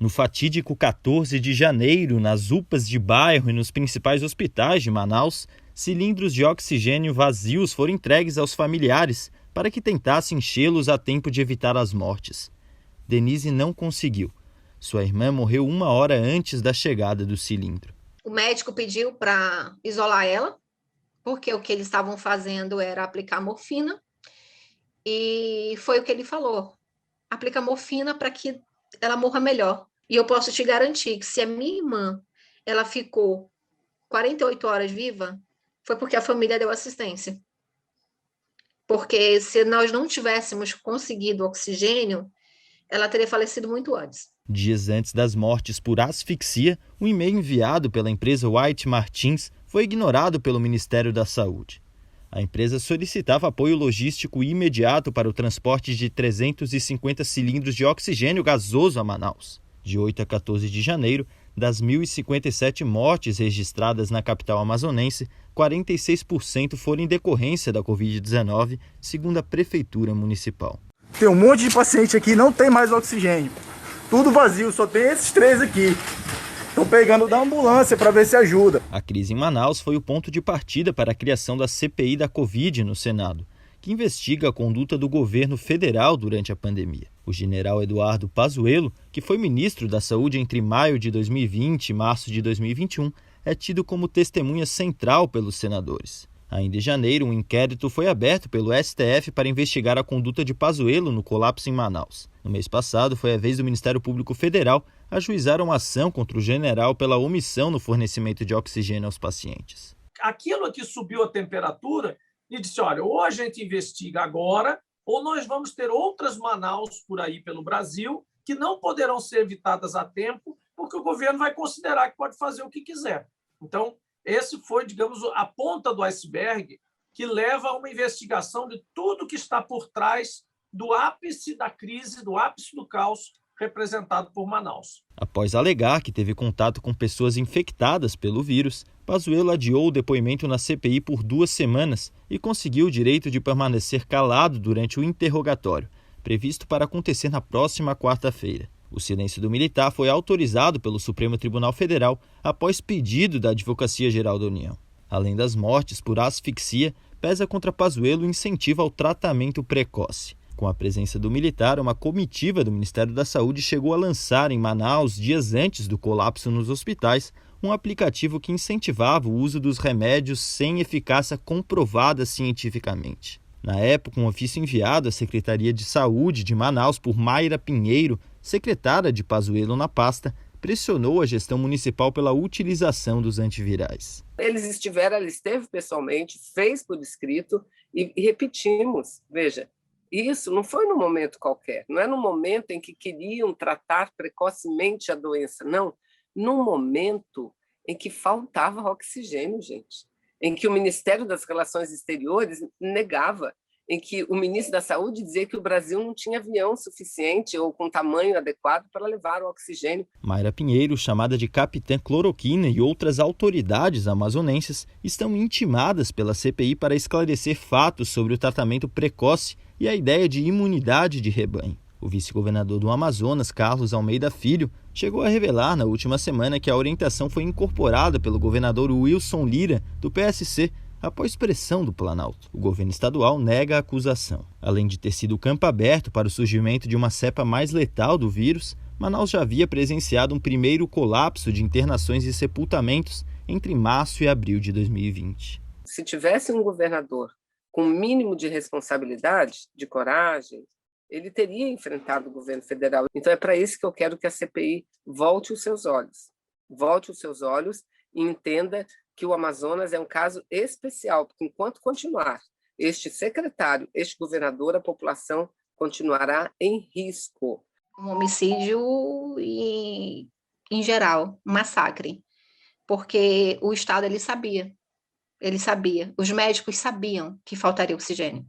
No fatídico 14 de janeiro, nas UPAs de bairro e nos principais hospitais de Manaus, cilindros de oxigênio vazios foram entregues aos familiares para que tentassem enchê-los a tempo de evitar as mortes. Denise não conseguiu. Sua irmã morreu 1 hora antes da chegada do cilindro. O médico pediu para isolar ela, porque o que eles estavam fazendo era aplicar morfina, e foi o que ele falou: aplica morfina para que ela morra melhor. E eu posso te garantir que se a minha irmã ela ficou 48 horas viva, foi porque a família deu assistência. Porque se nós não tivéssemos conseguido oxigênio, ela teria falecido muito antes. Dias antes das mortes por asfixia, um e-mail enviado pela empresa White Martins foi ignorado pelo Ministério da Saúde. A empresa solicitava apoio logístico imediato para o transporte de 350 cilindros de oxigênio gasoso a Manaus. De 8 a 14 de janeiro, das 1.057 mortes registradas na capital amazonense, 46% foram em decorrência da Covid-19, segundo a Prefeitura Municipal. Tem um monte de paciente aqui, não tem mais oxigênio. Tudo vazio, só tem esses 3 aqui. Estão pegando da ambulância para ver se ajuda. A crise em Manaus foi o ponto de partida para a criação da CPI da Covid no Senado, que investiga a conduta do governo federal durante a pandemia. O general Eduardo Pazuello, que foi ministro da Saúde entre maio de 2020 e março de 2021, é tido como testemunha central pelos senadores. Ainda em janeiro, um inquérito foi aberto pelo STF para investigar a conduta de Pazuello no colapso em Manaus. No mês passado, foi a vez do Ministério Público Federal ajuizar uma ação contra o general pela omissão no fornecimento de oxigênio aos pacientes. Aquilo que subiu a temperatura e disse, olha, ou a gente investiga agora, ou nós vamos ter outras Manaus por aí pelo Brasil que não poderão ser evitadas a tempo, porque o governo vai considerar que pode fazer o que quiser. Então, esse foi, digamos, a ponta do iceberg que leva a uma investigação de tudo que está por trás do ápice da crise, do ápice do caos representado por Manaus. Após alegar que teve contato com pessoas infectadas pelo vírus, Pazuello adiou o depoimento na CPI por 2 semanas e conseguiu o direito de permanecer calado durante o interrogatório, previsto para acontecer na próxima quarta-feira. O silêncio do militar foi autorizado pelo Supremo Tribunal Federal após pedido da Advocacia Geral da União. Além das mortes por asfixia, pesa contra Pazuello o incentivo ao tratamento precoce. Com a presença do militar, uma comitiva do Ministério da Saúde chegou a lançar em Manaus, dias antes do colapso nos hospitais, um aplicativo que incentivava o uso dos remédios sem eficácia comprovada cientificamente. Na época, um ofício enviado à Secretaria de Saúde de Manaus por Mayra Pinheiro, secretária de Pazuello na pasta, pressionou a gestão municipal pela utilização dos antivirais. Ele esteve pessoalmente, fez por escrito e repetimos. Veja, isso não foi num momento qualquer, não é no momento em que queriam tratar precocemente a doença, não. Num momento em que faltava oxigênio, gente. Em que o Ministério das Relações Exteriores negava, em que o ministro da Saúde dizia que o Brasil não tinha avião suficiente ou com tamanho adequado para levar o oxigênio. Mayra Pinheiro, chamada de Capitã Cloroquina, e outras autoridades amazonenses estão intimadas pela CPI para esclarecer fatos sobre o tratamento precoce e a ideia de imunidade de rebanho. O vice-governador do Amazonas, Carlos Almeida Filho, chegou a revelar na última semana que a orientação foi incorporada pelo governador Wilson Lira, do PSC, após pressão do Planalto. O governo estadual nega a acusação. Além de ter sido campo aberto para o surgimento de uma cepa mais letal do vírus, Manaus já havia presenciado um primeiro colapso de internações e sepultamentos entre março e abril de 2020. Se tivesse um governador com um mínimo de responsabilidade, de coragem, ele teria enfrentado o governo federal. Então é para isso que eu quero que a CPI volte os seus olhos. Volte os seus olhos e entenda que o Amazonas é um caso especial, porque enquanto continuar este secretário, este governador, a população continuará em risco. Um homicídio e, em geral, um massacre, porque o Estado ele sabia, os médicos sabiam que faltaria oxigênio.